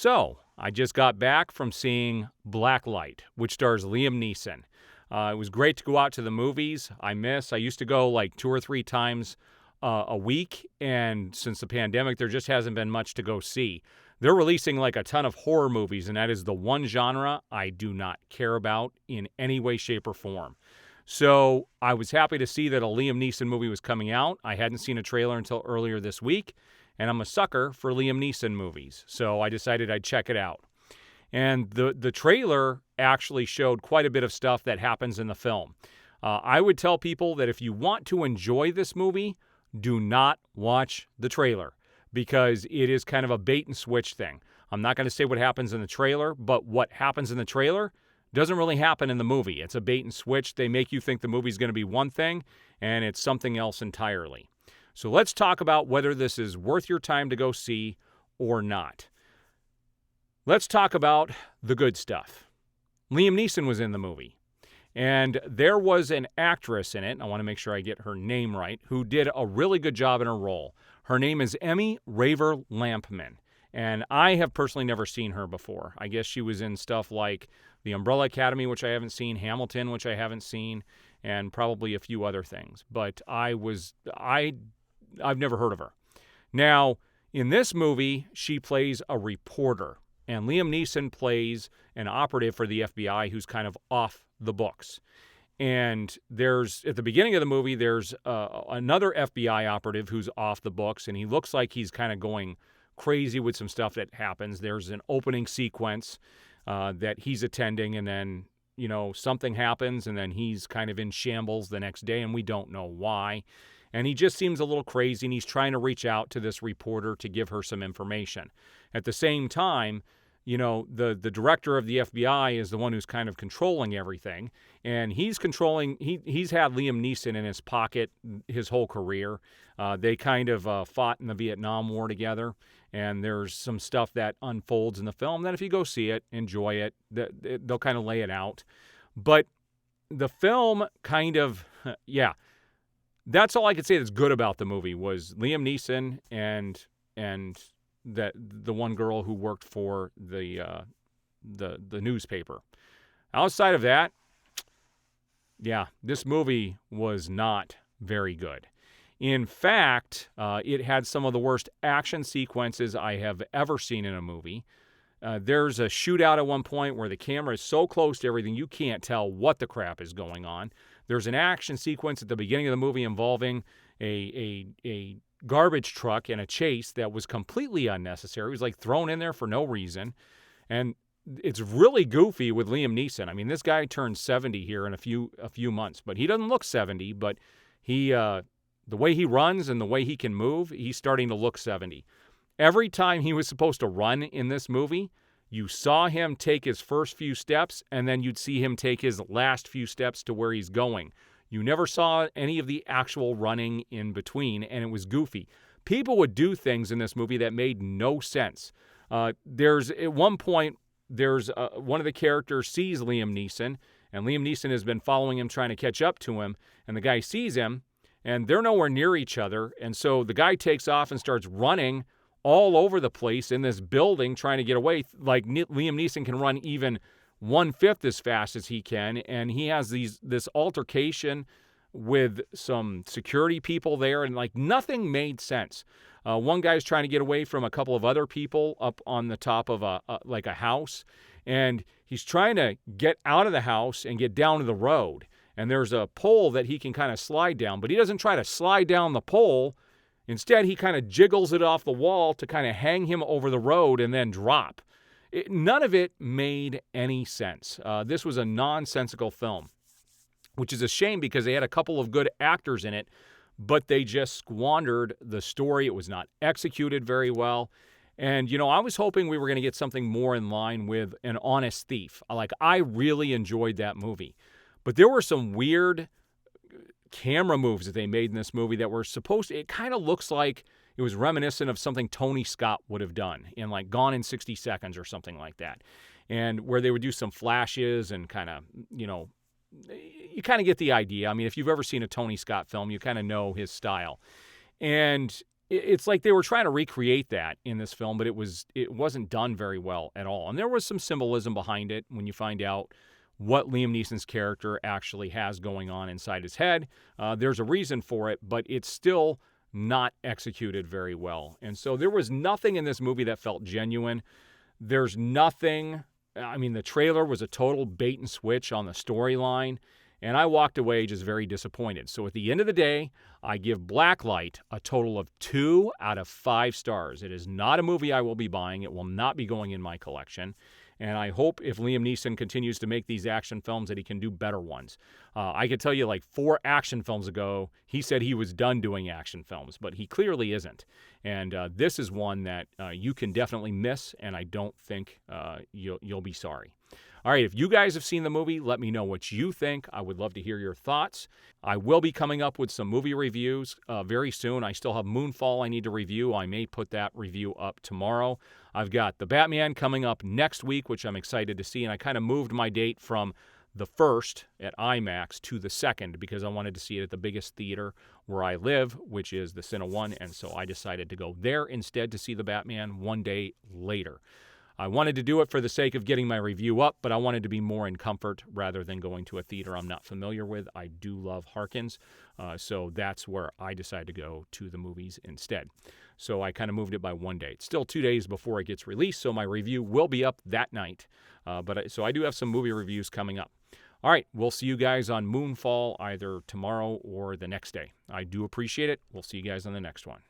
So, I just got back from seeing Blacklight, which stars Liam Neeson. It was great to go out to the movies. I used to go like 2 or 3 times a week, and since the pandemic, there just hasn't been much to go see. They're releasing like a ton of horror movies, and that is the one genre I do not care about in any way, shape, or form. So I was happy to see that a Liam Neeson movie was coming out. I hadn't seen a trailer until earlier this week, and I'm a sucker for Liam Neeson movies, so I decided I'd check it out. And the trailer actually showed quite a bit of stuff that happens in the film. I would tell people that if you want to enjoy this movie, do not watch the trailer, because it is kind of a bait and switch thing. I'm not going to say what happens in the trailer, but what happens in the trailer doesn't really happen in the movie. It's a bait and switch. They make you think the movie's going to be one thing, and it's something else entirely. So let's talk about whether this is worth your time to go see or not. Let's talk about the good stuff. Liam Neeson was in the movie, and there was an actress in it, I want to make sure I get her name right, who did a really good job in her role. Her name is Emmy Raver-Lampman, and I have personally never seen her before. I guess she was in stuff like The Umbrella Academy, which I haven't seen, Hamilton, which I haven't seen, and probably a few other things. But I've never heard of her. Now, in this movie, she plays a reporter, and Liam Neeson plays an operative for the FBI who's kind of off the books. And at the beginning of the movie, there's another FBI operative who's off the books, and he looks like he's kind of going crazy with some stuff that happens. There's an opening sequence that he's attending, and then, something happens, and then he's kind of in shambles the next day, and we don't know why. And he just seems a little crazy, and he's trying to reach out to this reporter to give her some information. At the same time, the director of the FBI is the one who's kind of controlling everything, and he's had Liam Neeson in his pocket his whole career. They kind of fought in the Vietnam War together, and there's some stuff that unfolds in the film that if you go see it, enjoy it, they'll kind of lay it out. But the film kind of, that's all I could say that's good about the movie was Liam Neeson and that the one girl who worked for the newspaper. Outside of that, this movie was not very good. In fact, it had some of the worst action sequences I have ever seen in a movie. There's a shootout at one point where the camera is so close to everything you can't tell what the crap is going on. There's an action sequence at the beginning of the movie involving a garbage truck and a chase that was completely unnecessary. It was like thrown in there for no reason. And it's really goofy with Liam Neeson. I mean, this guy turned 70 here in a few months, but he doesn't look 70, but the way he runs and the way he can move, he's starting to look 70. Every time he was supposed to run in this movie, you saw him take his first few steps, and then you'd see him take his last few steps to where he's going. You never saw any of the actual running in between, and it was goofy. People would do things in this movie that made no sense. At one point, one of the characters sees Liam Neeson, and Liam Neeson has been following him, trying to catch up to him, and the guy sees him, and they're nowhere near each other, and so the guy takes off and starts running all over the place in this building trying to get away. Like Liam Neeson can run even 1/5 as fast as he can, and he has this altercation with some security people there, and like nothing made sense. One guy's trying to get away from a couple of other people up on the top of a house, and he's trying to get out of the house and get down to the road. And there's a pole that he can kind of slide down, but he doesn't try to slide down the pole. Instead, he kind of jiggles it off the wall to kind of hang him over the road and then drop. None of it made any sense. This was a nonsensical film, which is a shame because they had a couple of good actors in it, but they just squandered the story. It was not executed very well. And, I was hoping we were going to get something more in line with An Honest Thief. I really enjoyed that movie. But there were some weird camera moves that they made in this movie that were it kind of looks like it was reminiscent of something Tony Scott would have done in Gone in 60 Seconds or something like that. And where they would do some flashes and kind of, you kind of get the idea. I mean, if you've ever seen a Tony Scott film, you kind of know his style. And it's like they were trying to recreate that in this film, but it wasn't done very well at all. And there was some symbolism behind it when you find out what Liam Neeson's character actually has going on inside his head. There's a reason for it, but it's still not executed very well. And so there was nothing in this movie that felt genuine. There's nothing. I mean, the trailer was a total bait and switch on the storyline, and I walked away just very disappointed. So at the end of the day, I give Blacklight a total of 2 out of 5 stars. It is not a movie I will be buying. It will not be going in my collection. And I hope if Liam Neeson continues to make these action films that he can do better ones. I could tell you like 4 action films ago, he said he was done doing action films, but he clearly isn't. And this is one that you can definitely miss, and I don't think you'll be sorry. All right, if you guys have seen the movie, let me know what you think. I would love to hear your thoughts. I will be coming up with some movie reviews very soon. I still have Moonfall I need to review. I may put that review up tomorrow. I've got The Batman coming up next week, which I'm excited to see, and I kind of moved my date from the 1st at IMAX to the 2nd because I wanted to see it at the biggest theater where I live, which is the Cine One, and so I decided to go there instead to see The Batman one day later. I wanted to do it for the sake of getting my review up, but I wanted to be more in comfort rather than going to a theater I'm not familiar with. I do love Harkins, so that's where I decided to go to the movies instead. So I kind of moved it by one day. It's still 2 days before it gets released, so my review will be up that night. So I do have some movie reviews coming up. All right, we'll see you guys on Moonfall either tomorrow or the next day. I do appreciate it. We'll see you guys on the next one.